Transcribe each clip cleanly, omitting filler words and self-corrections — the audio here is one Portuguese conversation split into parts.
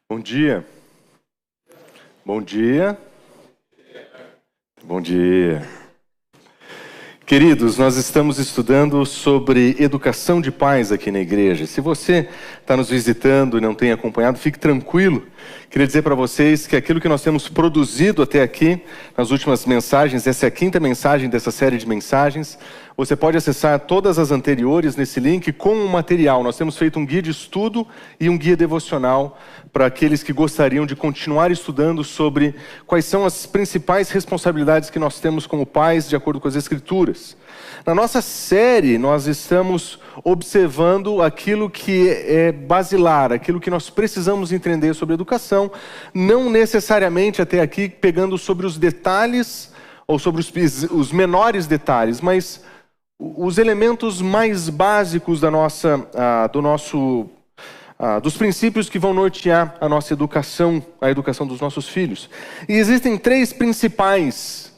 Bom dia. Bom dia. Bom dia. Queridos, nós estamos estudando sobre educação de pais aqui na igreja. Se você está nos visitando e não tem acompanhado, fique tranquilo. Queria dizer para vocês que aquilo que nós temos produzido até aqui, nas últimas mensagens, essa é a 5ª mensagem dessa série de mensagens. Você pode acessar todas as anteriores nesse link com um material. Nós temos feito um guia de estudo e um guia devocional para aqueles que gostariam de continuar estudando sobre quais são as principais responsabilidades que nós temos como pais, de acordo com as Escrituras. Na nossa série, nós estamos observando aquilo que é basilar, aquilo que nós precisamos entender sobre educação, não necessariamente até aqui pegando sobre os detalhes, ou sobre os menores detalhes, mas os elementos mais básicos dos princípios que vão nortear a nossa educação, a educação dos nossos filhos. E existem 3 principais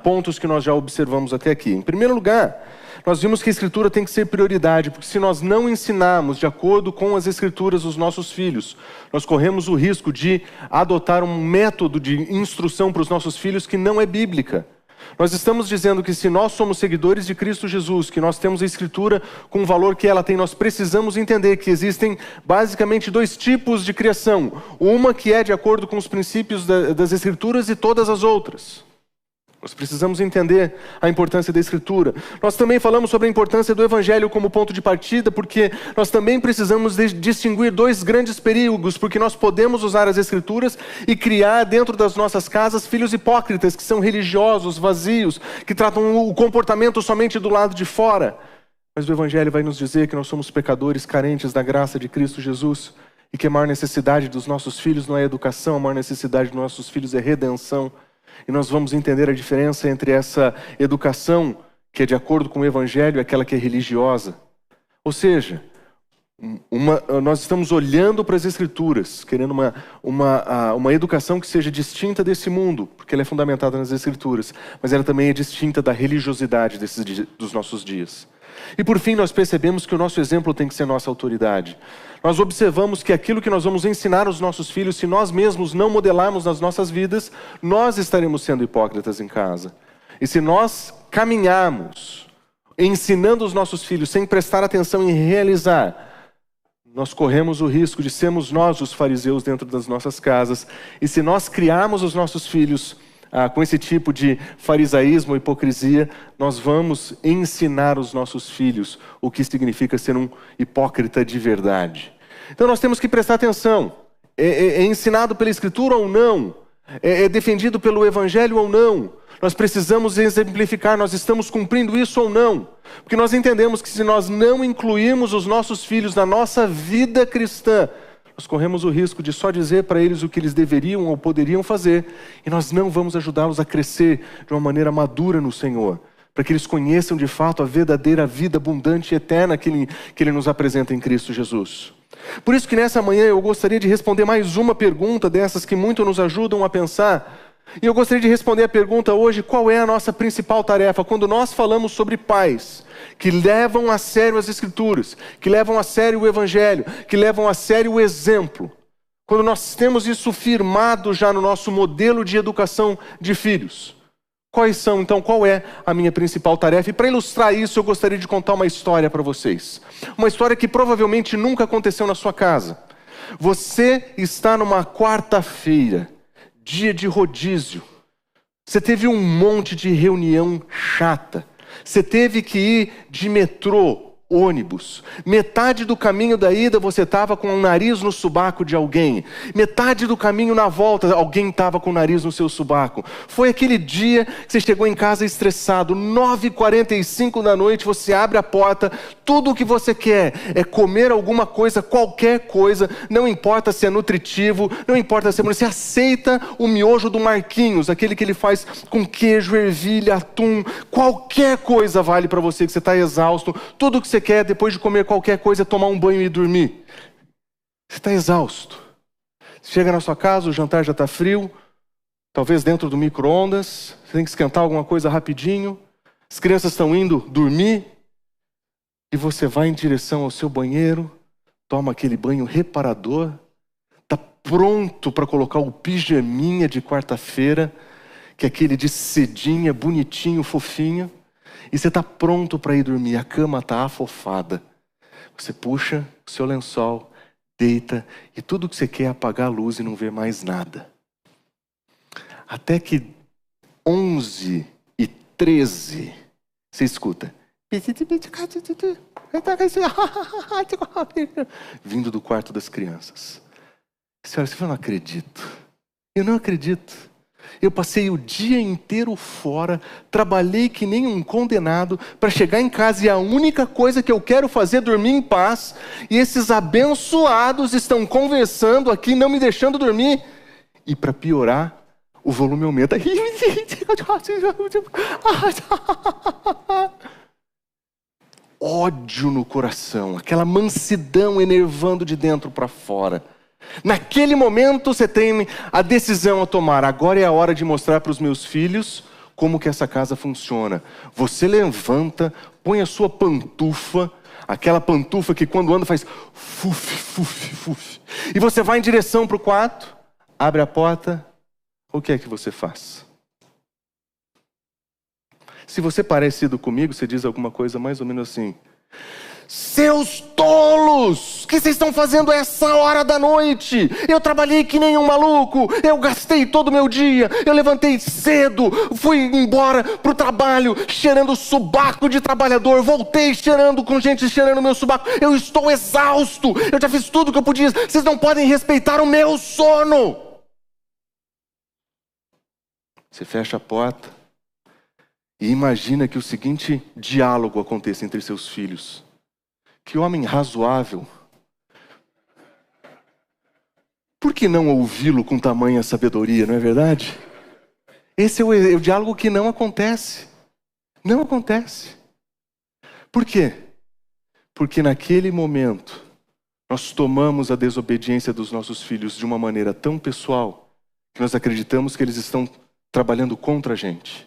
pontos que nós já observamos até aqui. Em primeiro lugar, nós vimos que a Escritura tem que ser prioridade, porque se nós não ensinarmos de acordo com as Escrituras os nossos filhos, nós corremos o risco de adotar um método de instrução para os nossos filhos que não é bíblica. Nós estamos dizendo que se nós somos seguidores de Cristo Jesus, que nós temos a Escritura com o valor que ela tem, nós precisamos entender que existem basicamente 2 tipos de criação. Uma que é de acordo com os princípios das Escrituras e todas as outras. Nós precisamos entender a importância da Escritura. Nós também falamos sobre a importância do Evangelho como ponto de partida, porque nós também precisamos distinguir 2 grandes perigos, porque nós podemos usar as Escrituras e criar dentro das nossas casas filhos hipócritas, que são religiosos, vazios, que tratam o comportamento somente do lado de fora. Mas o Evangelho vai nos dizer que nós somos pecadores carentes da graça de Cristo Jesus, e que a maior necessidade dos nossos filhos não é educação, a maior necessidade dos nossos filhos é redenção. E nós vamos entender a diferença entre essa educação que é de acordo com o Evangelho e aquela que é religiosa. Ou seja, nós estamos olhando para as Escrituras, querendo uma educação que seja distinta desse mundo, porque ela é fundamentada nas Escrituras, mas ela também é distinta da religiosidade dos nossos dias. E por fim, nós percebemos que o nosso exemplo tem que ser nossa autoridade. Nós observamos que aquilo que nós vamos ensinar aos nossos filhos, se nós mesmos não modelarmos nas nossas vidas, nós estaremos sendo hipócritas em casa. E se nós caminharmos ensinando os nossos filhos sem prestar atenção em realizar, nós corremos o risco de sermos nós os fariseus dentro das nossas casas. E se nós criarmos os nossos filhos com esse tipo de farisaísmo ou hipocrisia, nós vamos ensinar os nossos filhos o que significa ser um hipócrita de verdade. Então nós temos que prestar atenção. É ensinado pela Escritura ou não? É defendido pelo Evangelho ou não? Nós precisamos exemplificar, nós estamos cumprindo isso ou não? Porque nós entendemos que se nós não incluirmos os nossos filhos na nossa vida cristã, nós corremos o risco de só dizer para eles o que eles deveriam ou poderiam fazer, e nós não vamos ajudá-los a crescer de uma maneira madura no Senhor, para que eles conheçam de fato a verdadeira vida abundante e eterna que Ele nos apresenta em Cristo Jesus. Por isso que nessa manhã eu gostaria de responder mais uma pergunta dessas que muito nos ajudam a pensar. E eu gostaria de responder a pergunta hoje: qual é a nossa principal tarefa? Quando nós falamos sobre pais que levam a sério as Escrituras, que levam a sério o Evangelho, que levam a sério o exemplo, quando nós temos isso firmado já no nosso modelo de educação de filhos, qual é a minha principal tarefa? E para ilustrar isso, eu gostaria de contar uma história para vocês. Uma história que provavelmente nunca aconteceu na sua casa. Você está numa quarta-feira, dia de rodízio. Você teve um monte de reunião chata. Você teve que ir de metrô ônibus. Metade do caminho da ida você estava com o nariz no sobaco de alguém. Metade do caminho na volta alguém estava com o nariz no seu sobaco. Foi aquele dia que você chegou em casa estressado, 9h45 da noite, você abre a porta, tudo o que você quer é comer alguma coisa, qualquer coisa, não importa se é nutritivo, não importa se é... Você aceita o miojo do Marquinhos, aquele que ele faz com queijo, ervilha, atum, qualquer coisa vale para você, que você está exausto, tudo que você quer depois de comer qualquer coisa é tomar um banho e dormir. Você está exausto. Chega na sua casa, o jantar já está frio, talvez dentro do micro-ondas, você tem que esquentar alguma coisa rapidinho, as crianças estão indo dormir, e você vai em direção ao seu banheiro, toma aquele banho reparador, está pronto para colocar o pijaminha de quarta-feira, que é aquele de sedinha, bonitinho, fofinho, e você está pronto para ir dormir, a cama está afofada. Você puxa o seu lençol, deita, e tudo que você quer é apagar a luz e não ver mais nada. Até que 11h13, você escuta. Vindo do quarto das crianças. Senhora, você fala, não acredito. Eu não acredito. Eu passei o dia inteiro fora, trabalhei que nem um condenado para chegar em casa e a única coisa que eu quero fazer é dormir em paz. E esses abençoados estão conversando aqui, não me deixando dormir. E para piorar, o volume aumenta. Ódio no coração, aquela mansidão enervando de dentro para fora. Naquele momento você tem a decisão a tomar. Agora é a hora de mostrar para os meus filhos como que essa casa funciona. Você levanta, põe a sua pantufa, aquela pantufa que quando anda faz fuf, fuf, fuf. E você vai em direção para o quarto, abre a porta, o que é que você faz? Se você é parecido comigo, você diz alguma coisa mais ou menos assim: seus tolos! O que vocês estão fazendo a essa hora da noite? Eu trabalhei que nem um maluco, eu gastei todo o meu dia, eu levantei cedo, fui embora pro trabalho cheirando subaco de trabalhador, voltei cheirando com gente cheirando meu subaco, eu estou exausto, eu já fiz tudo que eu podia, vocês não podem respeitar o meu sono. Você fecha a porta e imagina que o seguinte diálogo aconteça entre seus filhos. Que homem razoável. Por que não ouvi-lo com tamanha sabedoria, não é verdade? Esse é o diálogo que não acontece. Não acontece. Por quê? Porque naquele momento nós tomamos a desobediência dos nossos filhos de uma maneira tão pessoal que nós acreditamos que eles estão trabalhando contra a gente.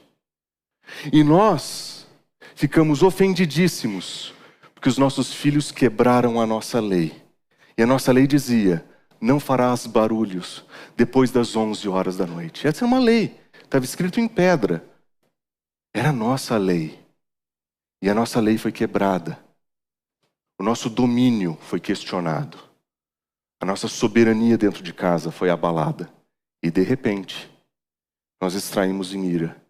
E nós ficamos ofendidíssimos porque os nossos filhos quebraram a nossa lei. E a nossa lei dizia: não farás barulhos depois das 11 horas da noite. Essa é uma lei, estava escrito em pedra. Era a nossa lei. E a nossa lei foi quebrada. O nosso domínio foi questionado. A nossa soberania dentro de casa foi abalada. E de repente, nós extraímos em ira.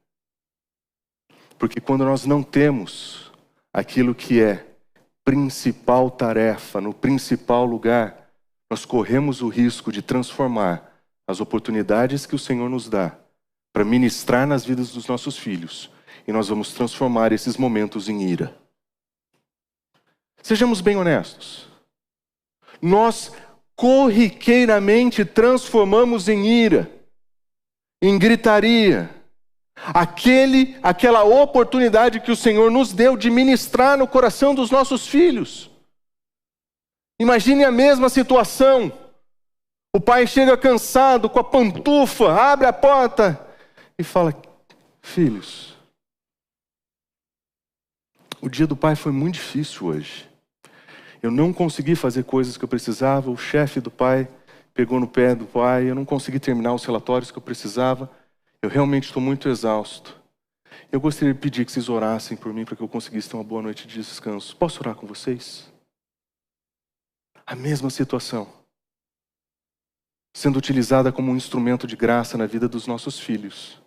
Porque quando nós não temos aquilo que é principal tarefa, no principal lugar, nós corremos o risco de transformar as oportunidades que o Senhor nos dá para ministrar nas vidas dos nossos filhos, e nós vamos transformar esses momentos em ira. Sejamos bem honestos. Nós corriqueiramente transformamos em ira, em gritaria, aquela oportunidade que o Senhor nos deu de ministrar no coração dos nossos filhos. Imagine a mesma situação. O pai chega cansado, com a pantufa, abre a porta e fala: filhos, o dia do pai foi muito difícil hoje. Eu não consegui fazer coisas que eu precisava, o chefe do pai pegou no pé do pai, eu não consegui terminar os relatórios que eu precisava. Eu realmente estou muito exausto. Eu gostaria de pedir que vocês orassem por mim para que eu conseguisse ter uma boa noite de descanso. Posso orar com vocês? A mesma situação, sendo utilizada como um instrumento de graça na vida dos nossos filhos.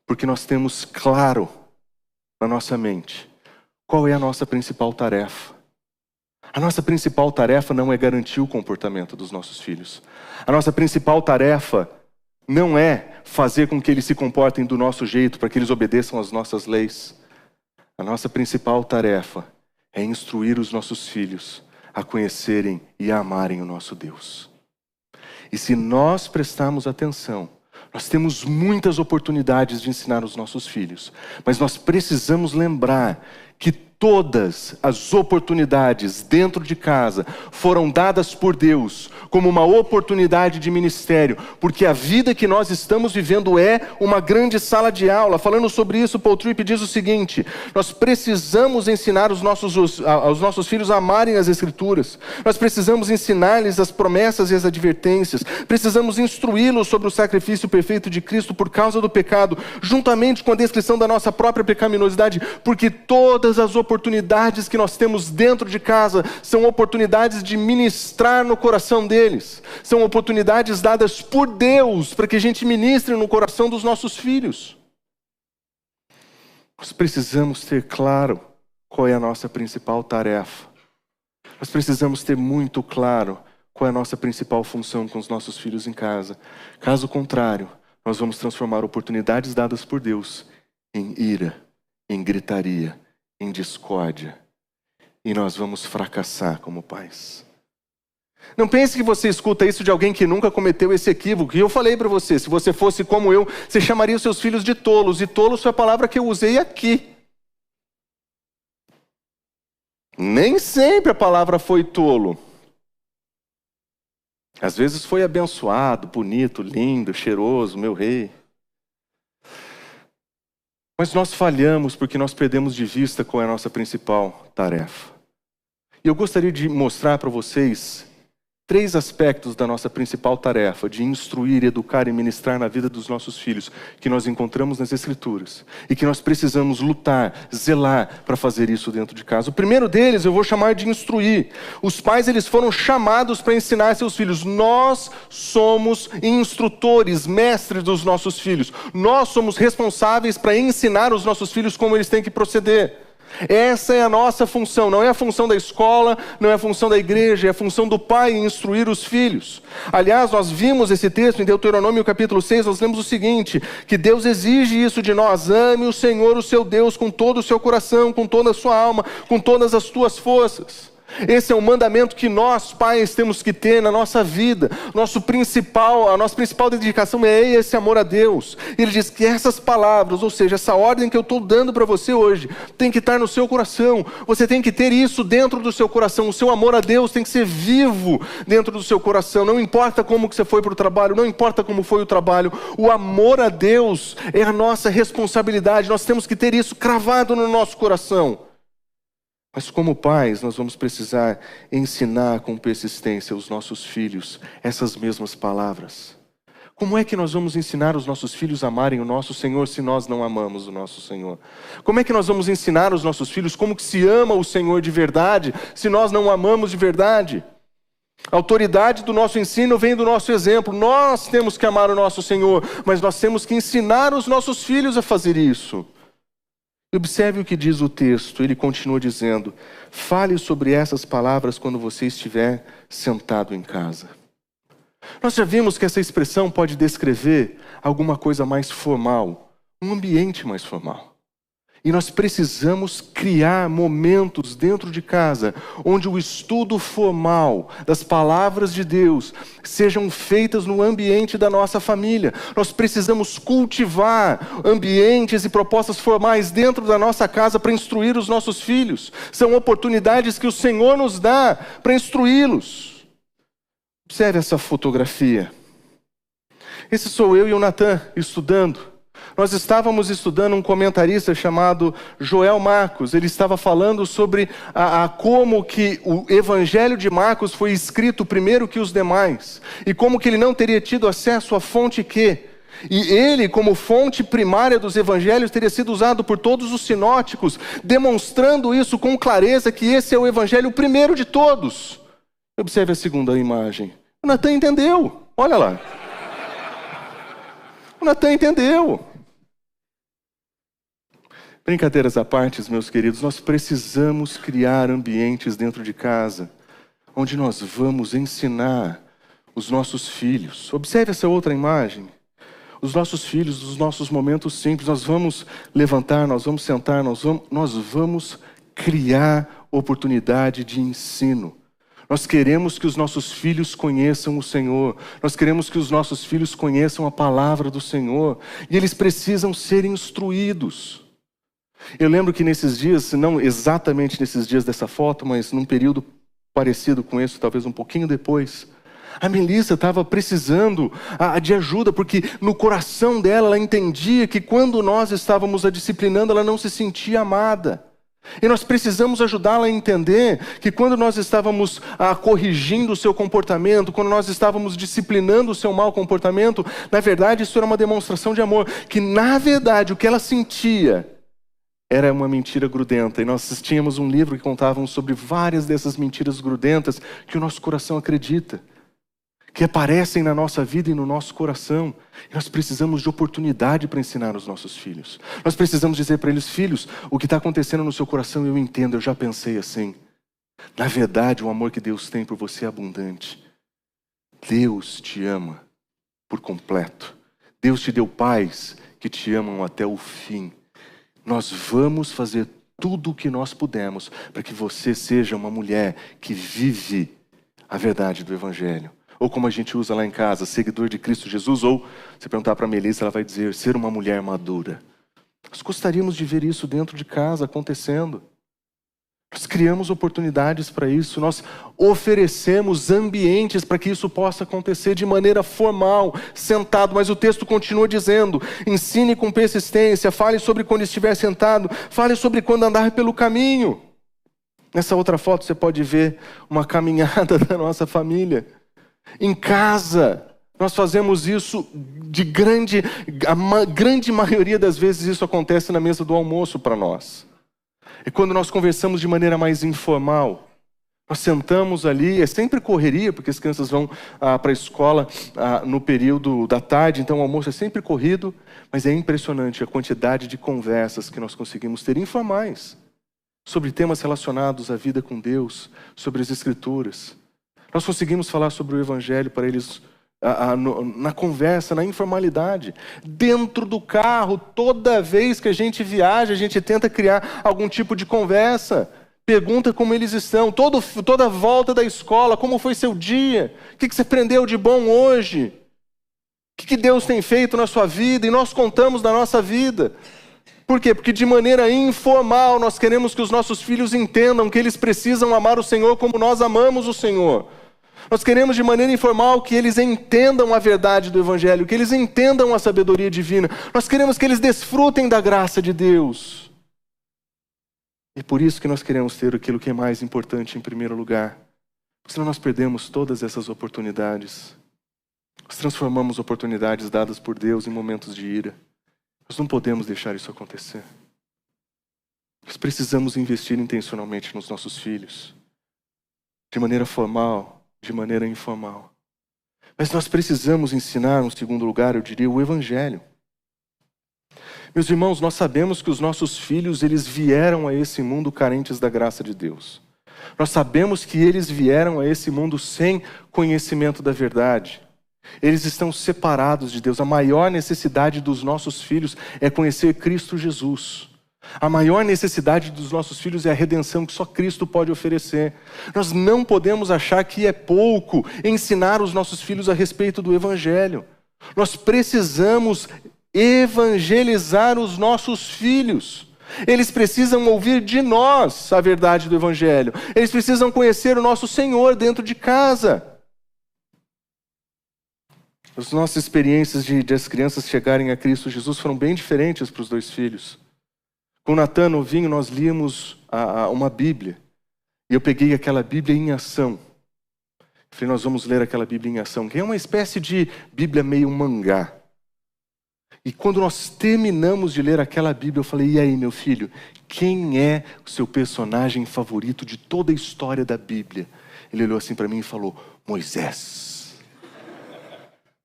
Porque nós temos claro na nossa mente qual é a nossa principal tarefa. A nossa principal tarefa não é garantir o comportamento dos nossos filhos. A nossa principal tarefa não é fazer com que eles se comportem do nosso jeito, para que eles obedeçam às nossas leis. A nossa principal tarefa é instruir os nossos filhos a conhecerem e a amarem o nosso Deus. E se nós prestarmos atenção, nós temos muitas oportunidades de ensinar os nossos filhos, mas nós precisamos lembrar que todas as oportunidades dentro de casa foram dadas por Deus como uma oportunidade de ministério, porque a vida que nós estamos vivendo é uma grande sala de aula. Falando sobre isso, Paul Tripp diz o seguinte: nós precisamos ensinar aos nossos filhos a amarem as Escrituras, nós precisamos ensinar-lhes as promessas e as advertências, precisamos instruí-los sobre o sacrifício perfeito de Cristo por causa do pecado, juntamente com a descrição da nossa própria pecaminosidade, porque todas as oportunidades que nós temos dentro de casa são oportunidades de ministrar no coração deles, são oportunidades dadas por Deus para que a gente ministre no coração dos nossos filhos. Nós precisamos ter claro qual é a nossa principal tarefa. Nós precisamos ter muito claro qual é a nossa principal função com os nossos filhos em casa. Caso contrário, nós vamos transformar oportunidades dadas por Deus em ira, em gritaria, em discórdia, e nós vamos fracassar como pais. Não pense que você escuta isso de alguém que nunca cometeu esse equívoco. E eu falei para você, se você fosse como eu, você chamaria os seus filhos de tolos, e tolos foi a palavra que eu usei aqui. Nem sempre a palavra foi tolo. Às vezes foi abençoado, bonito, lindo, cheiroso, meu rei. Mas nós falhamos porque nós perdemos de vista qual é a nossa principal tarefa. E eu gostaria de mostrar para vocês 3 aspectos da nossa principal tarefa, de instruir, educar e ministrar na vida dos nossos filhos, que nós encontramos nas Escrituras, e que nós precisamos lutar, zelar para fazer isso dentro de casa. O primeiro deles eu vou chamar de instruir. Os pais, eles foram chamados para ensinar seus filhos. Nós somos instrutores, mestres dos nossos filhos. Nós somos responsáveis para ensinar os nossos filhos como eles têm que proceder. Essa é a nossa função, não é a função da escola, não é a função da igreja, é a função do pai em instruir os filhos. Aliás, nós vimos esse texto em Deuteronômio capítulo 6, nós lemos o seguinte, que Deus exige isso de nós: ame o Senhor, o seu Deus, com todo o seu coração, com toda a sua alma, com todas as tuas forças. Esse é o mandamento que nós, pais, temos que ter na nossa vida. A nossa principal dedicação é esse amor a Deus. Ele diz que essas palavras, ou seja, essa ordem que eu estou dando para você hoje, tem que estar no seu coração. Você tem que ter isso dentro do seu coração. O seu amor a Deus tem que ser vivo dentro do seu coração. Não importa como que você foi para o trabalho, não importa como foi o trabalho. O amor a Deus é a nossa responsabilidade. Nós temos que ter isso cravado no nosso coração. Mas como pais, nós vamos precisar ensinar com persistência aos nossos filhos essas mesmas palavras. Como é que nós vamos ensinar os nossos filhos a amarem o nosso Senhor se nós não amamos o nosso Senhor? Como é que nós vamos ensinar os nossos filhos como que se ama o Senhor de verdade se nós não o amamos de verdade? A autoridade do nosso ensino vem do nosso exemplo. Nós temos que amar o nosso Senhor, mas nós temos que ensinar os nossos filhos a fazer isso. Observe o que diz o texto, ele continua dizendo: fale sobre essas palavras quando você estiver sentado em casa. Nós já vimos que essa expressão pode descrever alguma coisa mais formal, um ambiente mais formal. E nós precisamos criar momentos dentro de casa onde o estudo formal das palavras de Deus sejam feitas no ambiente da nossa família. Nós precisamos cultivar ambientes e propostas formais dentro da nossa casa para instruir os nossos filhos. São oportunidades que o Senhor nos dá para instruí-los. Observe essa fotografia. Esse sou eu e o Natan estudando. Nós estávamos estudando um comentarista chamado Joel Marcos. Ele estava falando sobre como que o Evangelho de Marcos foi escrito primeiro que os demais. E como que ele não teria tido acesso à fonte Q. E ele, como fonte primária dos evangelhos, teria sido usado por todos os sinóticos, demonstrando isso com clareza, que esse é o evangelho primeiro de todos. Observe a segunda imagem. O Natan entendeu. Olha lá. O Natan entendeu. Brincadeiras à parte, meus queridos, nós precisamos criar ambientes dentro de casa, onde nós vamos ensinar os nossos filhos. Observe essa outra imagem. Os nossos filhos, os nossos momentos simples, nós vamos levantar, nós vamos sentar, nós vamos criar oportunidade de ensino. Nós queremos que os nossos filhos conheçam o Senhor. Nós queremos que os nossos filhos conheçam a palavra do Senhor. E eles precisam ser instruídos. Eu lembro que nesses dias, não exatamente nesses dias dessa foto, mas num período parecido com esse, talvez um pouquinho depois, a Melissa estava precisando de ajuda, porque no coração dela ela entendia que quando nós estávamos a disciplinando, ela não se sentia amada. E nós precisamos ajudá-la a entender que quando nós estávamos corrigindo o seu comportamento, quando nós estávamos disciplinando o seu mau comportamento, na verdade isso era uma demonstração de amor, que na verdade o que ela sentia era uma mentira grudenta. E nós tínhamos um livro que contava sobre várias dessas mentiras grudentas que o nosso coração acredita, que aparecem na nossa vida e no nosso coração. E nós precisamos de oportunidade para ensinar os nossos filhos. Nós precisamos dizer para eles: filhos, o que está acontecendo no seu coração eu entendo, eu já pensei assim. Na verdade, o amor que Deus tem por você é abundante. Deus te ama por completo. Deus te deu pais que te amam até o fim. Nós vamos fazer tudo o que nós pudermos para que você seja uma mulher que vive a verdade do Evangelho. Ou como a gente usa lá em casa, seguidor de Cristo Jesus. Ou, se perguntar para a Melissa, ela vai dizer, ser uma mulher madura. Nós gostaríamos de ver isso dentro de casa acontecendo. Nós criamos oportunidades para isso. Nós oferecemos ambientes para que isso possa acontecer de maneira formal, sentado. Mas o texto continua dizendo, ensine com persistência, fale sobre quando estiver sentado, fale sobre quando andar pelo caminho. Nessa outra foto você pode ver uma caminhada da nossa família. Em casa, nós fazemos isso a grande maioria das vezes isso acontece na mesa do almoço para nós. E quando nós conversamos de maneira mais informal, nós sentamos ali, é sempre correria, porque as crianças vão para a escola no período da tarde, então o almoço é sempre corrido, mas é impressionante a quantidade de conversas que nós conseguimos ter informais, sobre temas relacionados à vida com Deus, sobre as Escrituras. Nós conseguimos falar sobre o Evangelho para eles na conversa, na informalidade. Dentro do carro, toda vez que a gente viaja, a gente tenta criar algum tipo de conversa. Pergunta como eles estão. Toda volta da escola, como foi seu dia? O que você aprendeu de bom hoje? O que Deus tem feito na sua vida? E nós contamos da nossa vida. Por quê? Porque de maneira informal nós queremos que os nossos filhos entendam que eles precisam amar o Senhor como nós amamos o Senhor. Nós queremos de maneira informal que eles entendam a verdade do Evangelho, que eles entendam a sabedoria divina. Nós queremos que eles desfrutem da graça de Deus. E por isso que nós queremos ter aquilo que é mais importante em primeiro lugar. Porque senão nós perdemos todas essas oportunidades. Nós transformamos oportunidades dadas por Deus em momentos de ira. Nós não podemos deixar isso acontecer. Nós precisamos investir intencionalmente nos nossos filhos. De maneira formal, de maneira informal. Mas nós precisamos ensinar, em segundo lugar, eu diria, o Evangelho. Meus irmãos, nós sabemos que os nossos filhos, eles vieram a esse mundo carentes da graça de Deus. Nós sabemos que eles vieram a esse mundo sem conhecimento da verdade. Eles estão separados de Deus. A maior necessidade dos nossos filhos é conhecer Cristo Jesus. A maior necessidade dos nossos filhos é a redenção que só Cristo pode oferecer. Nós não podemos achar que é pouco ensinar os nossos filhos a respeito do Evangelho. Nós precisamos evangelizar os nossos filhos. Eles precisam ouvir de nós a verdade do Evangelho. Eles precisam conhecer o nosso Senhor dentro de casa. As nossas experiências de as crianças chegarem a Cristo Jesus foram bem diferentes para os dois filhos. Com o Natan novinho, nós líamos uma Bíblia. E eu peguei aquela Bíblia em ação. Falei, nós vamos ler aquela Bíblia em ação, que é uma espécie de Bíblia meio mangá. E quando nós terminamos de ler aquela Bíblia, eu falei, e aí, meu filho, quem é o seu personagem favorito de toda a história da Bíblia? Ele olhou assim para mim e falou, Moisés.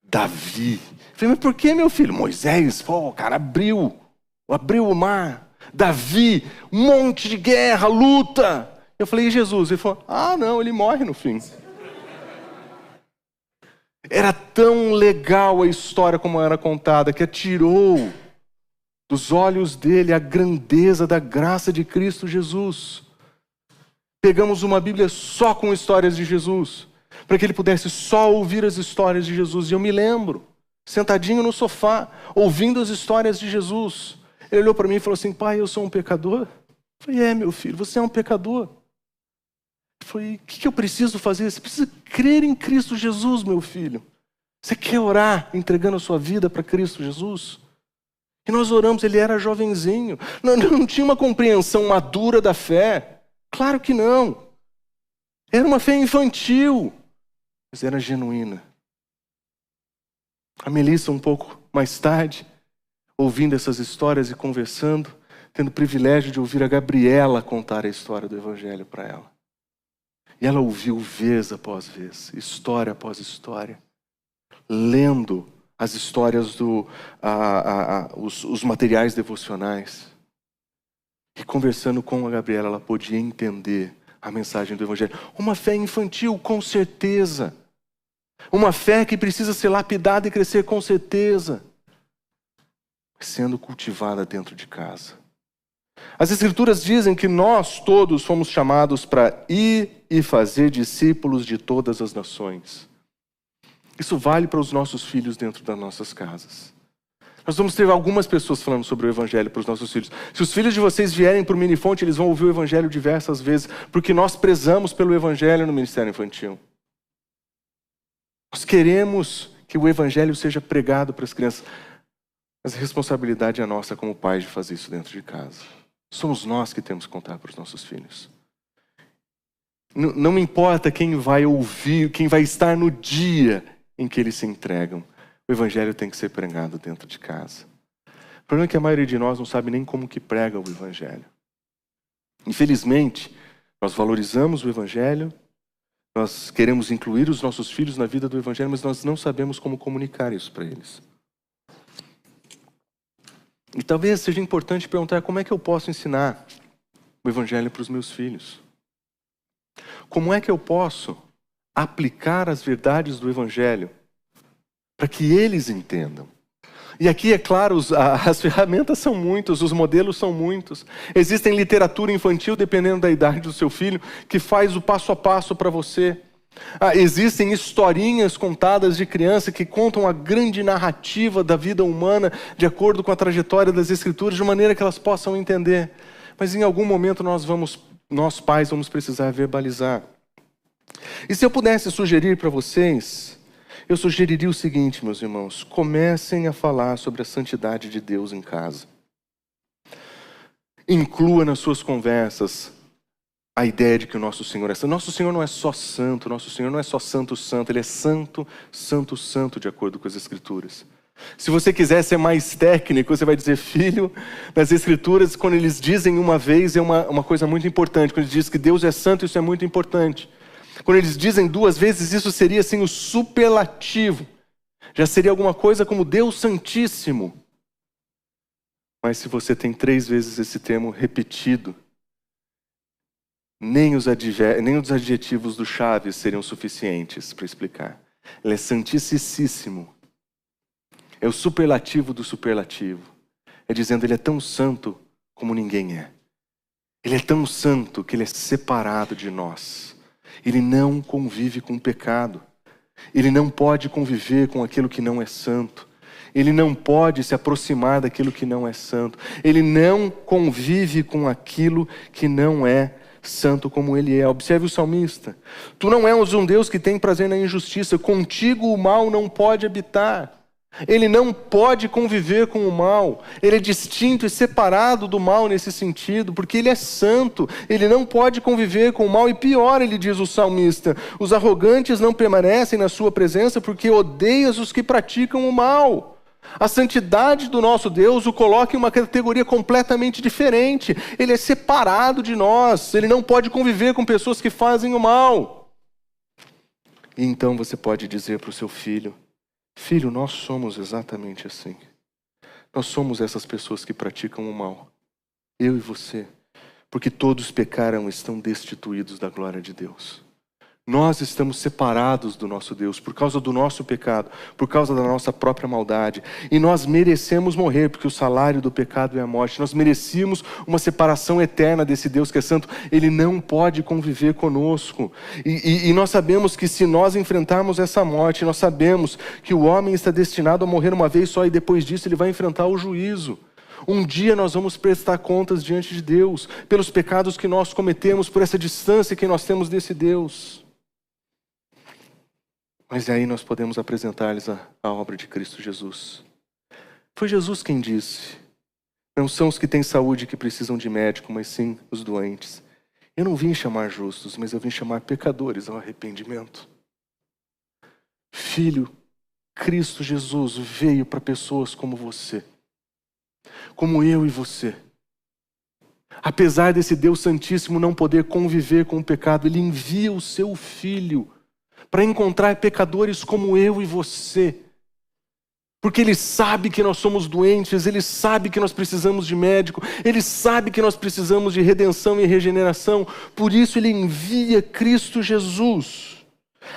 Davi. Eu falei, mas por que, meu filho? Moisés, pô, o cara abriu o mar. Davi, um monte de guerra, luta. Eu falei, e Jesus? Ele falou, não, ele morre no fim. Era tão legal a história como era contada, que atirou dos olhos dele a grandeza da graça de Cristo Jesus. Pegamos uma Bíblia só com histórias de Jesus, para que ele pudesse só ouvir as histórias de Jesus. E eu me lembro, sentadinho no sofá, ouvindo as histórias de Jesus. Ele olhou para mim e falou assim, pai, eu sou um pecador? Eu falei, meu filho, você é um pecador. Eu falei, o que eu preciso fazer? Você precisa crer em Cristo Jesus, meu filho. Você quer orar entregando a sua vida para Cristo Jesus? E nós oramos, ele era jovenzinho, não tinha uma compreensão madura da fé. Claro que não. Era uma fé infantil, mas era genuína. A Melissa, um pouco mais tarde, ouvindo essas histórias e conversando, tendo o privilégio de ouvir a Gabriela contar a história do Evangelho para ela. E ela ouviu vez após vez, história após história, lendo as histórias, os materiais devocionais. E conversando com a Gabriela, ela podia entender a mensagem do Evangelho. Uma fé infantil, com certeza. Uma fé que precisa ser lapidada e crescer, com certeza. Sendo cultivada dentro de casa. As Escrituras dizem que nós todos fomos chamados para ir e fazer discípulos de todas as nações. Isso vale para os nossos filhos dentro das nossas casas. Nós vamos ter algumas pessoas falando sobre o Evangelho para os nossos filhos. Se os filhos de vocês vierem para o Minifonte, eles vão ouvir o Evangelho diversas vezes, porque nós prezamos pelo Evangelho no Ministério Infantil. Nós queremos que o Evangelho seja pregado para as crianças. Mas a responsabilidade é nossa como pais de fazer isso dentro de casa. Somos nós que temos que contar para os nossos filhos. Não importa quem vai ouvir, quem vai estar no dia em que eles se entregam. O Evangelho tem que ser pregado dentro de casa. O problema é que a maioria de nós não sabe nem como que prega o Evangelho. Infelizmente, nós valorizamos o Evangelho, nós queremos incluir os nossos filhos na vida do Evangelho, mas nós não sabemos como comunicar isso para eles. E talvez seja importante perguntar como é que eu posso ensinar o Evangelho para os meus filhos. Como é que eu posso aplicar as verdades do Evangelho para que eles entendam? E aqui, é claro, as ferramentas são muitas, os modelos são muitos. Existem literatura infantil, dependendo da idade do seu filho, que faz o passo a passo para você. Existem historinhas contadas de criança que contam a grande narrativa da vida humana de acordo com a trajetória das Escrituras, de maneira que elas possam entender. Mas em algum momento nós pais vamos precisar verbalizar. E se eu pudesse sugerir para vocês, eu sugeriria o seguinte, meus irmãos: comecem a falar sobre a santidade de Deus em casa. Inclua nas suas conversas a ideia de que o nosso Senhor é santo. Nosso Senhor não é só santo, nosso Senhor não é só santo, santo, Ele é santo, santo, santo, de acordo com as Escrituras. Se você quiser ser mais técnico, você vai dizer, filho, nas Escrituras, quando eles dizem uma vez, é uma coisa muito importante. Quando eles dizem que Deus é santo, isso é muito importante. Quando eles dizem duas vezes, isso seria assim o superlativo. Já seria alguma coisa como Deus Santíssimo. Mas se você tem 3 vezes esse termo repetido, nem os adjetivos do Chaves seriam suficientes para explicar. Ele é santíssimo. É o superlativo do superlativo. É dizendo, ele é tão santo como ninguém é. Ele é tão santo que ele é separado de nós. Ele não convive com o pecado. Ele não pode conviver com aquilo que não é santo. Ele não pode se aproximar daquilo que não é santo. Ele não convive com aquilo que não é santo como ele é. Observe o salmista. Tu não és um Deus que tem prazer na injustiça. Contigo o mal não pode habitar. Ele não pode conviver com o mal. Ele é distinto e separado do mal nesse sentido, porque ele é santo. Ele não pode conviver com o mal. E pior, ele diz o salmista, os arrogantes não permanecem na sua presença porque odeias os que praticam o mal. A santidade do nosso Deus o coloca em uma categoria completamente diferente. Ele é separado de nós. Ele não pode conviver com pessoas que fazem o mal. E então você pode dizer para o seu filho, filho, nós somos exatamente assim. Nós somos essas pessoas que praticam o mal. eu e você, porque todos pecaram e estão destituídos da glória de Deus. Nós estamos separados do nosso Deus por causa do nosso pecado, por causa da nossa própria maldade. E nós merecemos morrer, porque o salário do pecado é a morte. Nós merecíamos uma separação eterna desse Deus que é santo. Ele não pode conviver conosco. E nós sabemos que se nós enfrentarmos essa morte, nós sabemos que o homem está destinado a morrer uma vez só e depois disso ele vai enfrentar o juízo. Um dia nós vamos prestar contas diante de Deus pelos pecados que nós cometemos, por essa distância que nós temos desse Deus. Mas aí nós podemos apresentar-lhes a obra de Cristo Jesus. Foi Jesus quem disse: não são os que têm saúde que precisam de médico, mas sim os doentes. Eu não vim chamar justos, mas eu vim chamar pecadores ao arrependimento. Filho, Cristo Jesus veio para pessoas como você, como eu e você. Apesar desse Deus Santíssimo não poder conviver com o pecado, Ele envia o seu Filho para encontrar pecadores como eu e você. Porque Ele sabe que nós somos doentes, Ele sabe que nós precisamos de médico, Ele sabe que nós precisamos de redenção e regeneração. Por isso Ele envia Cristo Jesus.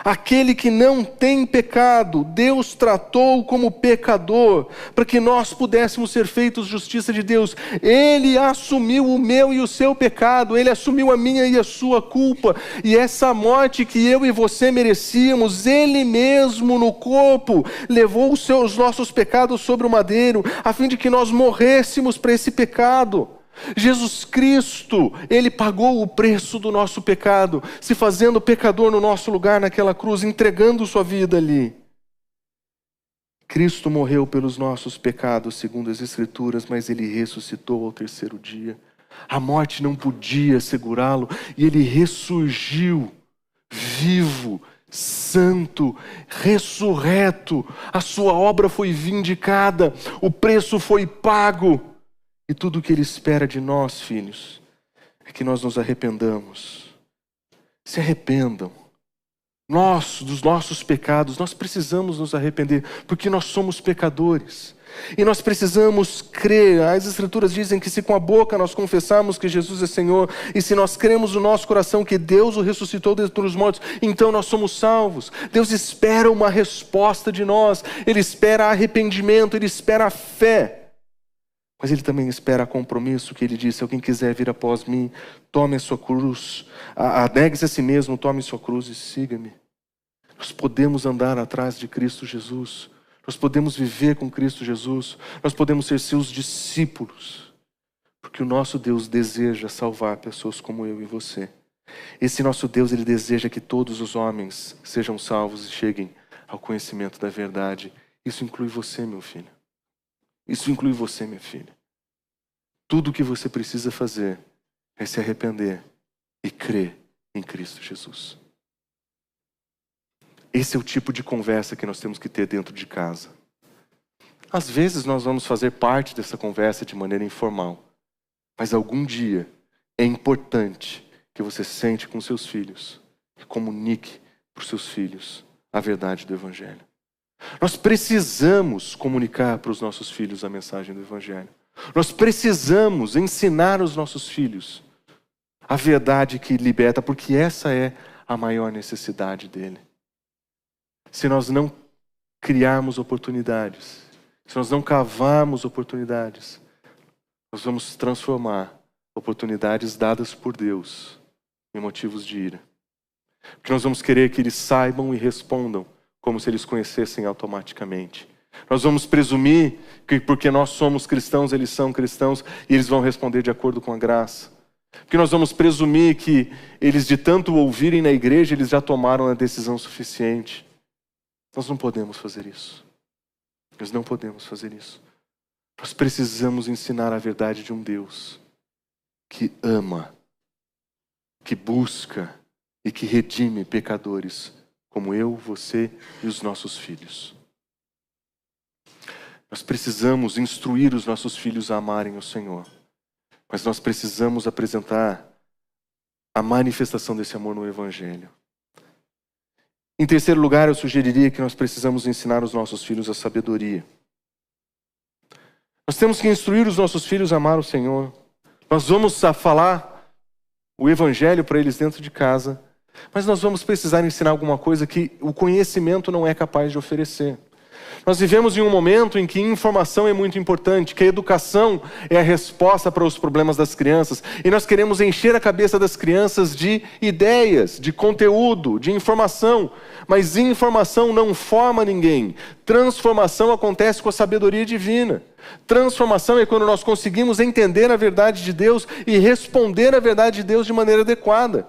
Aquele que não tem pecado, Deus tratou como pecador, para que nós pudéssemos ser feitos justiça de Deus. Ele assumiu o meu e o seu pecado, Ele assumiu a minha e a sua culpa. E essa morte que eu e você merecíamos, Ele mesmo no corpo levou os nossos pecados sobre o madeiro, a fim de que nós morrêssemos para esse pecado. Jesus Cristo, Ele pagou o preço do nosso pecado, se fazendo pecador no nosso lugar naquela cruz, entregando sua vida ali. Cristo morreu pelos nossos pecados, segundo as Escrituras, mas Ele ressuscitou ao terceiro dia. A morte não podia segurá-lo, e Ele ressurgiu, vivo, santo, ressurreto. A sua obra foi vindicada, o preço foi pago. E tudo o que Ele espera de nós, filhos, é que nós nos arrependamos. Se arrependam. Nós, dos nossos pecados, nós precisamos nos arrepender, porque nós somos pecadores. E nós precisamos crer. As Escrituras dizem que se com a boca nós confessarmos que Jesus é Senhor, e se nós cremos no nosso coração que Deus o ressuscitou dentre os mortos, então nós somos salvos. Deus espera uma resposta de nós. Ele espera arrependimento, Ele espera a fé. Mas Ele também espera compromisso, que Ele disse: se alguém quiser vir após mim, tome a sua cruz, negue-se a si mesmo, tome sua cruz e siga-me. Nós podemos andar atrás de Cristo Jesus, nós podemos viver com Cristo Jesus, nós podemos ser seus discípulos, porque o nosso Deus deseja salvar pessoas como eu e você. Esse nosso Deus, Ele deseja que todos os homens sejam salvos e cheguem ao conhecimento da verdade. Isso inclui você, meu filho. Isso inclui você, minha filha. Tudo o que você precisa fazer é se arrepender e crer em Cristo Jesus. Esse é o tipo de conversa que nós temos que ter dentro de casa. Às vezes nós vamos fazer parte dessa conversa de maneira informal, mas algum dia é importante que você sente com seus filhos e comunique para os seus filhos a verdade do Evangelho. Nós precisamos comunicar para os nossos filhos a mensagem do Evangelho. Nós precisamos ensinar os nossos filhos a verdade que liberta, porque essa é a maior necessidade dele. Se nós não criarmos oportunidades, se nós não cavarmos oportunidades, nós vamos transformar oportunidades dadas por Deus em motivos de ira. Porque nós vamos querer que eles saibam e respondam como se eles conhecessem automaticamente. Nós vamos presumir que porque nós somos cristãos, eles são cristãos, e eles vão responder de acordo com a graça. Porque nós vamos presumir que eles, de tanto ouvirem na igreja, eles já tomaram a decisão suficiente. Nós não podemos fazer isso. Nós não podemos fazer isso. Nós precisamos ensinar a verdade de um Deus que ama, que busca e que redime pecadores como eu, você e os nossos filhos. Nós precisamos instruir os nossos filhos a amarem o Senhor. Mas nós precisamos apresentar a manifestação desse amor no Evangelho. Em terceiro lugar, eu sugeriria que nós precisamos ensinar os nossos filhos a sabedoria. Nós temos que instruir os nossos filhos a amar o Senhor. Nós vamos falar o evangelho para eles dentro de casa, mas nós vamos precisar ensinar alguma coisa que o conhecimento não é capaz de oferecer. Nós vivemos em um momento em que informação é muito importante, que a educação é a resposta para os problemas das crianças. E nós queremos encher a cabeça das crianças de ideias, de conteúdo, de informação. Mas informação não forma ninguém. Transformação acontece com a sabedoria divina. Transformação é quando nós conseguimos entender a verdade de Deus e responder à verdade de Deus de maneira adequada.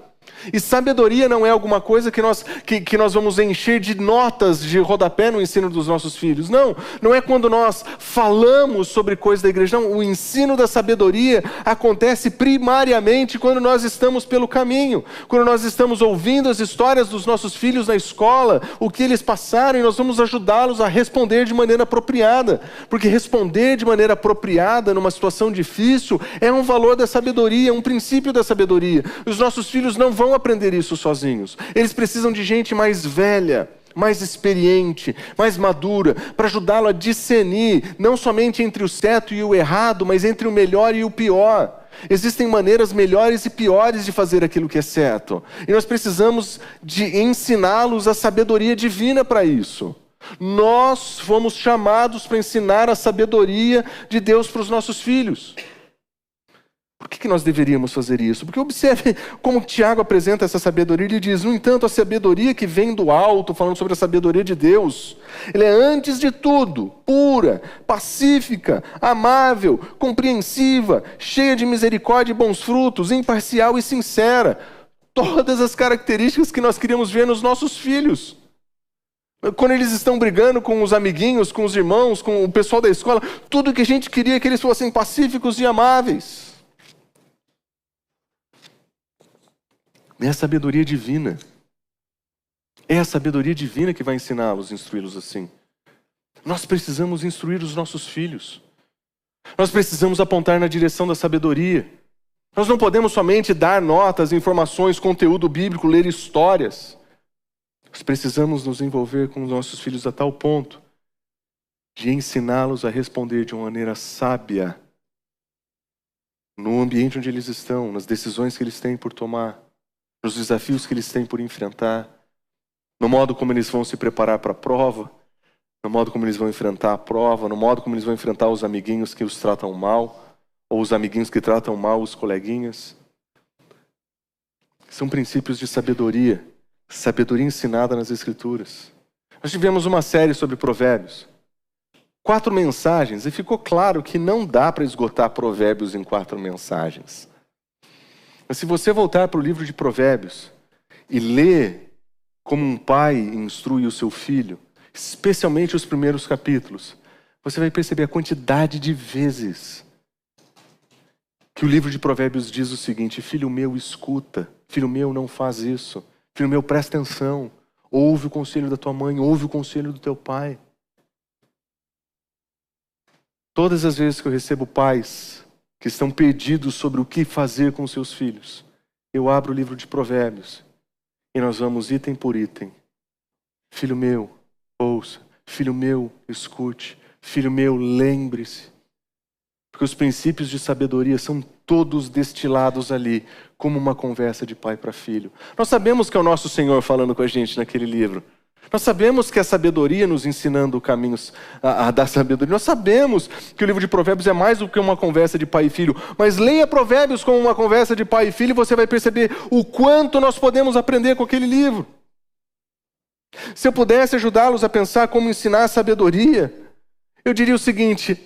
E sabedoria não é alguma coisa que nós vamos encher de notas de rodapé no ensino dos nossos filhos. Não é quando nós falamos sobre coisas da igreja. Não, o ensino da sabedoria acontece primariamente quando nós estamos pelo caminho. Quando nós estamos ouvindo as histórias dos nossos filhos na escola, o que eles passaram, e nós vamos ajudá-los a responder de maneira apropriada. Porque responder de maneira apropriada numa situação difícil é um valor da sabedoria, um princípio da sabedoria. Os nossos filhos não vão aprender isso sozinhos. Eles precisam de gente mais velha, mais experiente, mais madura, para ajudá-lo a discernir, não somente entre o certo e o errado, mas entre o melhor e o pior. Existem maneiras melhores e piores de fazer aquilo que é certo. E nós precisamos de ensiná-los a sabedoria divina para isso. Nós fomos chamados para ensinar a sabedoria de Deus para os nossos filhos. Por que nós deveríamos fazer isso? Porque observe como Tiago apresenta essa sabedoria. Ele diz, no entanto, a sabedoria que vem do alto, falando sobre a sabedoria de Deus, ela é antes de tudo pura, pacífica, amável, compreensiva, cheia de misericórdia e bons frutos, imparcial e sincera. Todas as características que nós queríamos ver nos nossos filhos. Quando eles estão brigando com os amiguinhos, com os irmãos, com o pessoal da escola, tudo que a gente queria é que eles fossem pacíficos e amáveis. É a sabedoria divina. É a sabedoria divina que vai ensiná-los, instruí-los assim. Nós precisamos instruir os nossos filhos. Nós precisamos apontar na direção da sabedoria. Nós não podemos somente dar notas, informações, conteúdo bíblico, ler histórias. Nós precisamos nos envolver com os nossos filhos a tal ponto de ensiná-los a responder de uma maneira sábia no ambiente onde eles estão, nas decisões que eles têm por tomar, nos desafios que eles têm por enfrentar, no modo como eles vão se preparar para a prova, no modo como eles vão enfrentar a prova, no modo como eles vão enfrentar os amiguinhos que os tratam mal, ou os amiguinhos que tratam mal os coleguinhas. São princípios de sabedoria ensinada nas Escrituras. Nós tivemos uma série sobre provérbios. 4 mensagens, e ficou claro que não dá para esgotar provérbios em 4 mensagens. Mas se você voltar para o livro de Provérbios e ler como um pai instrui o seu filho, especialmente os primeiros capítulos, você vai perceber a quantidade de vezes que o livro de Provérbios diz o seguinte: filho meu, escuta, filho meu, não faz isso, filho meu, presta atenção, ouve o conselho da tua mãe, ouve o conselho do teu pai. Todas as vezes que eu recebo pais que estão perdidos sobre o que fazer com seus filhos, eu abro o livro de Provérbios e nós vamos item por item. Filho meu, ouça. Filho meu, escute. Filho meu, lembre-se. Porque os princípios de sabedoria são todos destilados ali, como uma conversa de pai para filho. Nós sabemos que é o nosso Senhor falando com a gente naquele livro. Nós sabemos que a sabedoria nos ensinando caminhos a dar sabedoria. Nós sabemos que o livro de Provérbios é mais do que uma conversa de pai e filho. Mas leia Provérbios como uma conversa de pai e filho e você vai perceber o quanto nós podemos aprender com aquele livro. Se eu pudesse ajudá-los a pensar como ensinar a sabedoria, eu diria o seguinte: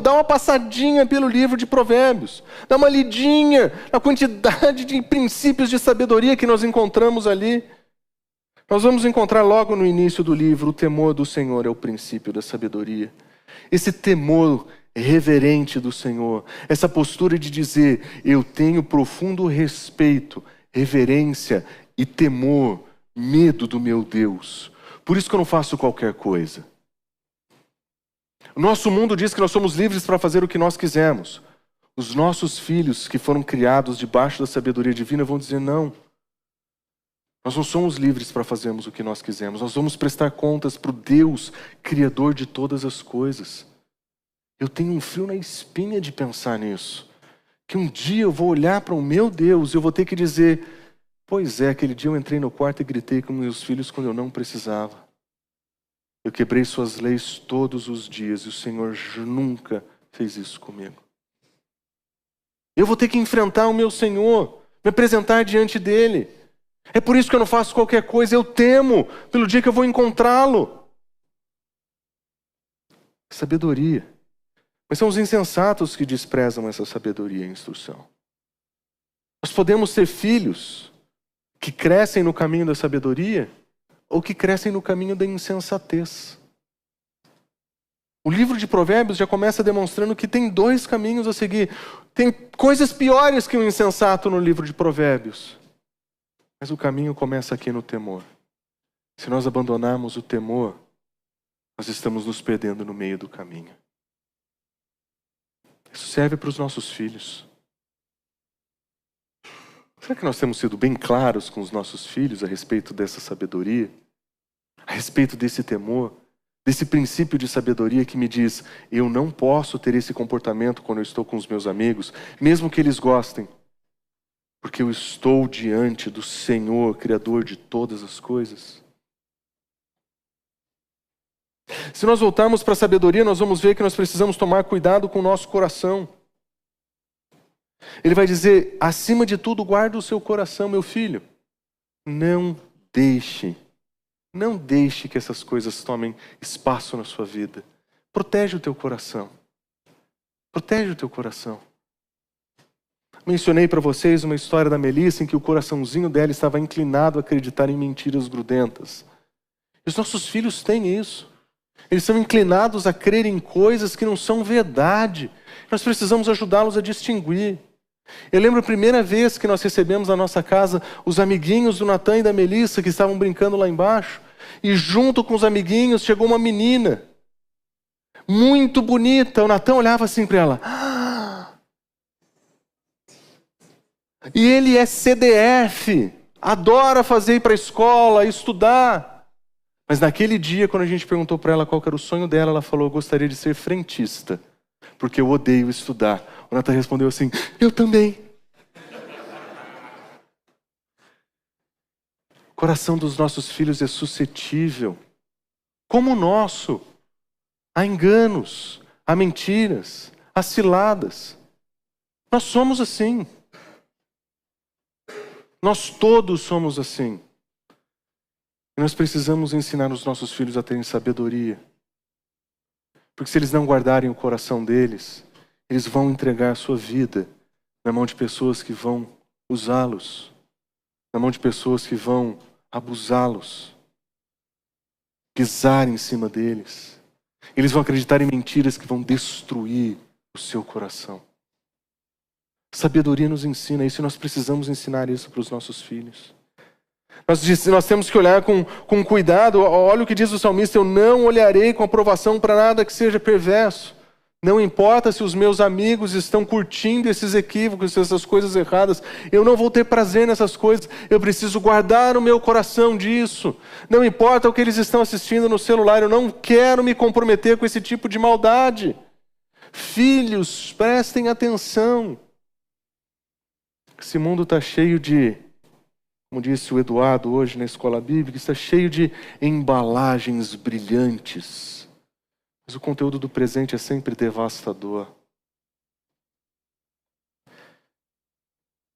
dá uma passadinha pelo livro de Provérbios. Dá uma lidinha na quantidade de princípios de sabedoria que nós encontramos ali. Nós vamos encontrar logo no início do livro: o temor do Senhor é o princípio da sabedoria. Esse temor reverente do Senhor, essa postura de dizer, eu tenho profundo respeito, reverência e temor, medo do meu Deus. Por isso que eu não faço qualquer coisa. O nosso mundo diz que nós somos livres para fazer o que nós quisermos. Os nossos filhos que foram criados debaixo da sabedoria divina vão dizer não. Nós não somos livres para fazermos o que nós quisermos. Nós vamos prestar contas para o Deus, Criador de todas as coisas. Eu tenho um frio na espinha de pensar nisso. que um dia eu vou olhar para o meu Deus e eu vou ter que dizer, pois é, aquele dia eu entrei no quarto e gritei com meus filhos quando eu não precisava. Eu quebrei suas leis todos os dias e o Senhor nunca fez isso comigo. Eu vou ter que enfrentar o meu Senhor, me apresentar diante dele. É por isso que eu não faço qualquer coisa, eu temo pelo dia que eu vou encontrá-lo. Sabedoria. Mas são os insensatos que desprezam essa sabedoria e instrução. Nós podemos ter filhos que crescem no caminho da sabedoria ou que crescem no caminho da insensatez. O livro de Provérbios já começa demonstrando que tem dois caminhos a seguir. Tem coisas piores que o insensato no livro de Provérbios. Mas o caminho começa aqui no temor. Se nós abandonarmos o temor, nós estamos nos perdendo no meio do caminho. Isso serve para os nossos filhos. Será que nós temos sido bem claros com os nossos filhos a respeito dessa sabedoria? A respeito desse temor? Desse princípio de sabedoria que me diz, eu não posso ter esse comportamento quando eu estou com os meus amigos, mesmo que eles gostem, porque eu estou diante do Senhor, Criador de todas as coisas. Se nós voltarmos para a sabedoria, nós vamos ver que nós precisamos tomar cuidado com o nosso coração. Ele vai dizer, acima de tudo, guarda o seu coração, meu filho. Não deixe que essas coisas tomem espaço na sua vida. Protege o teu coração. Protege o teu coração. Mencionei para vocês uma história da Melissa em que o coraçãozinho dela estava inclinado a acreditar em mentiras grudentas. E os nossos filhos têm isso. Eles são inclinados a crer em coisas que não são verdade. Nós precisamos ajudá-los a distinguir. Eu lembro a primeira vez que nós recebemos na nossa casa os amiguinhos do Natan e da Melissa que estavam brincando lá embaixo. E junto com os amiguinhos chegou uma menina. Muito bonita. O Natan olhava assim para ela. E ele é CDF. Adora fazer ir para a escola, estudar. Mas naquele dia, quando a gente perguntou para ela qual era o sonho dela, ela falou, eu gostaria de ser frentista, porque eu odeio estudar. O Natan respondeu assim, eu também. O coração dos nossos filhos é suscetível, como o nosso, a enganos, a mentiras, a ciladas. Nós somos assim. Nós todos somos assim. E nós precisamos ensinar os nossos filhos a terem sabedoria. Porque se eles não guardarem o coração deles, eles vão entregar a sua vida na mão de pessoas que vão usá-los, na mão de pessoas que vão abusá-los, pisar em cima deles. Eles vão acreditar em mentiras que vão destruir o seu coração. Sabedoria nos ensina isso e nós precisamos ensinar isso para os nossos filhos. Nós temos que olhar com cuidado. Olha o que diz o salmista, eu não olharei com aprovação para nada que seja perverso. Não importa se os meus amigos estão curtindo esses equívocos, essas coisas erradas. Eu não vou ter prazer nessas coisas. Eu preciso guardar o meu coração disso. Não importa o que eles estão assistindo no celular. Eu não quero me comprometer com esse tipo de maldade. Filhos, prestem atenção. Esse mundo está cheio de, como disse o Eduardo hoje na escola bíblica, está cheio de embalagens brilhantes. Mas o conteúdo do presente é sempre devastador.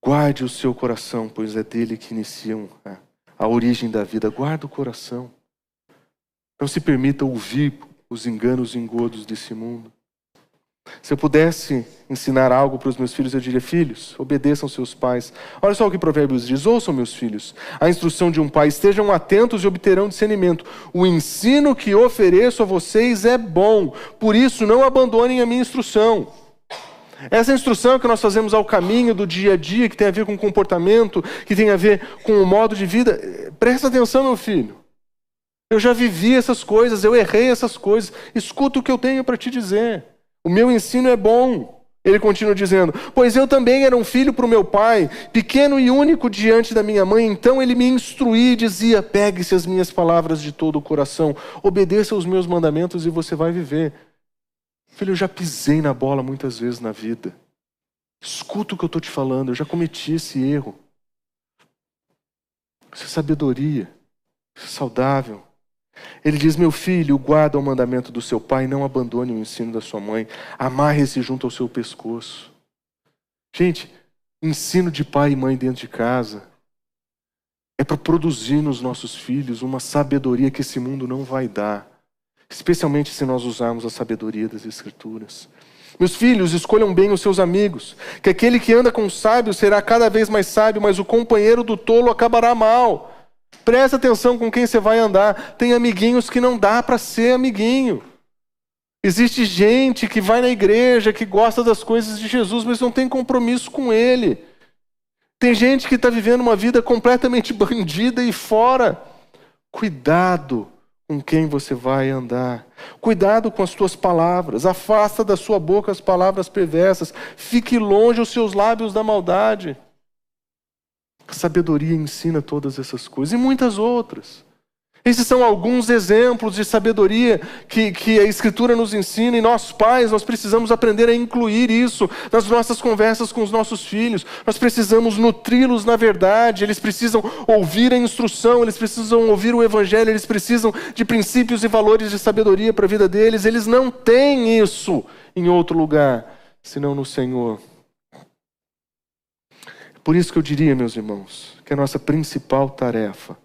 Guarde o seu coração, pois é dele que iniciam a origem da vida. Guarde o coração. Não se permita ouvir os enganos e engodos desse mundo. Se eu pudesse ensinar algo para os meus filhos, eu diria, filhos, obedeçam seus pais. Olha só o que Provérbios diz, ouçam meus filhos, a instrução de um pai, estejam atentos e obterão discernimento. O ensino que ofereço a vocês é bom, por isso não abandonem a minha instrução. Essa instrução que nós fazemos ao caminho do dia a dia, que tem a ver com comportamento, que tem a ver com o modo de vida, presta atenção, meu filho. Eu já vivi essas coisas, eu errei essas coisas, escuta o que eu tenho para te dizer. O meu ensino é bom. Ele continua dizendo, pois eu também era um filho para o meu pai, pequeno e único diante da minha mãe, então ele me instruía e dizia, pegue-se as minhas palavras de todo o coração, obedeça aos meus mandamentos e você vai viver. Filho, eu já pisei na bola muitas vezes na vida. Escuta o que eu estou te falando, eu já cometi esse erro. Isso é sabedoria, isso é saudável. Ele diz, meu filho, guarda o mandamento do seu pai, não abandone o ensino da sua mãe, amarre-se junto ao seu pescoço. Gente, ensino de pai e mãe dentro de casa é para produzir nos nossos filhos uma sabedoria que esse mundo não vai dar, especialmente se nós usarmos a sabedoria das Escrituras. Meus filhos, escolham bem os seus amigos, que aquele que anda com o sábio será cada vez mais sábio, mas o companheiro do tolo acabará mal. Presta atenção com quem você vai andar. Tem amiguinhos que não dá para ser amiguinho. Existe gente que vai na igreja, que gosta das coisas de Jesus, mas não tem compromisso com Ele. Tem gente que está vivendo uma vida completamente bandida e fora. Cuidado com quem você vai andar. Cuidado com as tuas palavras. Afasta da sua boca as palavras perversas. Fique longe os seus lábios da maldade. A sabedoria ensina todas essas coisas e muitas outras. Esses são alguns exemplos de sabedoria que a Escritura nos ensina, e nós pais, nós precisamos aprender a incluir isso nas nossas conversas com os nossos filhos. Nós precisamos nutri-los na verdade, eles precisam ouvir a instrução, eles precisam ouvir o Evangelho, eles precisam de princípios e valores de sabedoria para a vida deles. Eles não têm isso em outro lugar, senão no Senhor. Por isso que eu diria, meus irmãos, que a nossa principal tarefa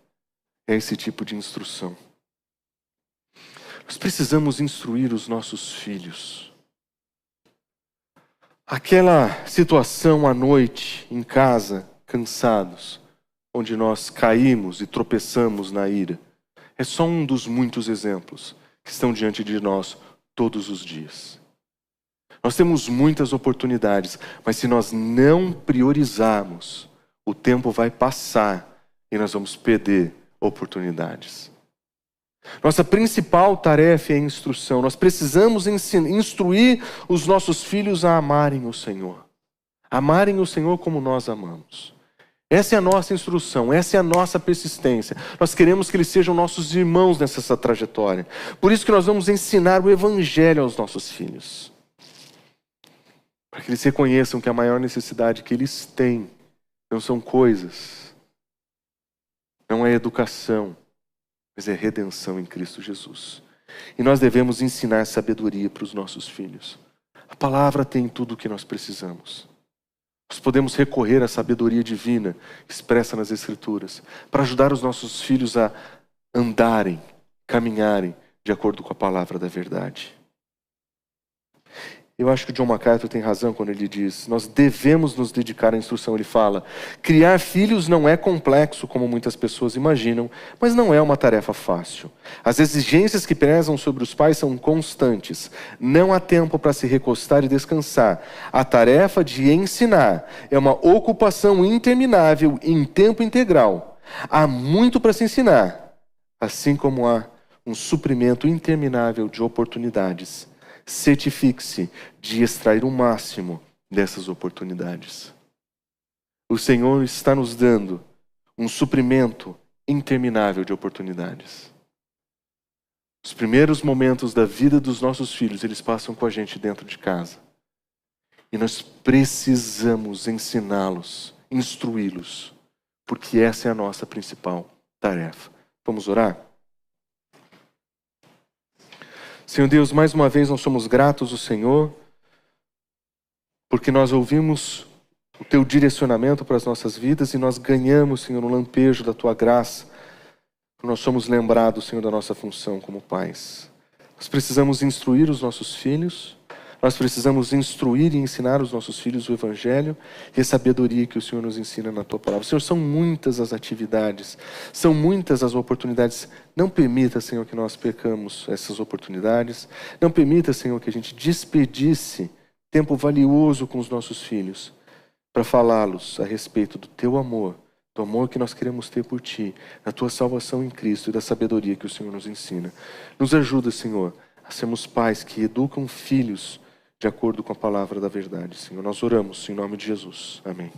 é esse tipo de instrução. Nós precisamos instruir os nossos filhos. Aquela situação à noite, em casa, cansados, onde nós caímos e tropeçamos na ira, é só um dos muitos exemplos que estão diante de nós todos os dias. Nós temos muitas oportunidades, mas se nós não priorizarmos, o tempo vai passar e nós vamos perder oportunidades. Nossa principal tarefa é a instrução. Nós precisamos instruir os nossos filhos a amarem o Senhor. Amarem o Senhor como nós amamos. Essa é a nossa instrução, essa é a nossa persistência. Nós queremos que eles sejam nossos irmãos nessa trajetória. Por isso que nós vamos ensinar o Evangelho aos nossos filhos. Para que eles reconheçam que a maior necessidade que eles têm não são coisas, não é educação, mas é redenção em Cristo Jesus. E nós devemos ensinar sabedoria para os nossos filhos. A palavra tem tudo o que nós precisamos. Nós podemos recorrer à sabedoria divina expressa nas Escrituras para ajudar os nossos filhos a andarem, caminharem de acordo com a palavra da verdade. Eu acho que o John MacArthur tem razão quando ele diz, nós devemos nos dedicar à instrução. Ele fala, criar filhos não é complexo como muitas pessoas imaginam, mas não é uma tarefa fácil. As exigências que pesam sobre os pais são constantes. Não há tempo para se recostar e descansar. A tarefa de ensinar é uma ocupação interminável em tempo integral. Há muito para se ensinar, assim como há um suprimento interminável de oportunidades. Certifique-se de extrair o máximo dessas oportunidades. O Senhor está nos dando um suprimento interminável de oportunidades. Os primeiros momentos da vida dos nossos filhos, eles passam com a gente dentro de casa. E nós precisamos ensiná-los, instruí-los, porque essa é a nossa principal tarefa. Vamos orar? Senhor Deus, mais uma vez nós somos gratos ao Senhor, porque nós ouvimos o Teu direcionamento para as nossas vidas e nós ganhamos, Senhor, um lampejo da Tua graça. Nós somos lembrados, Senhor, da nossa função como pais. Nós precisamos instruir os nossos filhos, nós precisamos instruir e ensinar os nossos filhos o Evangelho e a sabedoria que o Senhor nos ensina na Tua palavra. Senhor, são muitas as atividades, são muitas as oportunidades. Não permita, Senhor, que nós percamos essas oportunidades. Não permita, Senhor, que a gente desperdice tempo valioso com os nossos filhos para falá-los a respeito do Teu amor, do amor que nós queremos ter por Ti, da Tua salvação em Cristo e da sabedoria que o Senhor nos ensina. Nos ajuda, Senhor, a sermos pais que educam filhos de acordo com a palavra da verdade, Senhor. Nós oramos em nome de Jesus. Amém.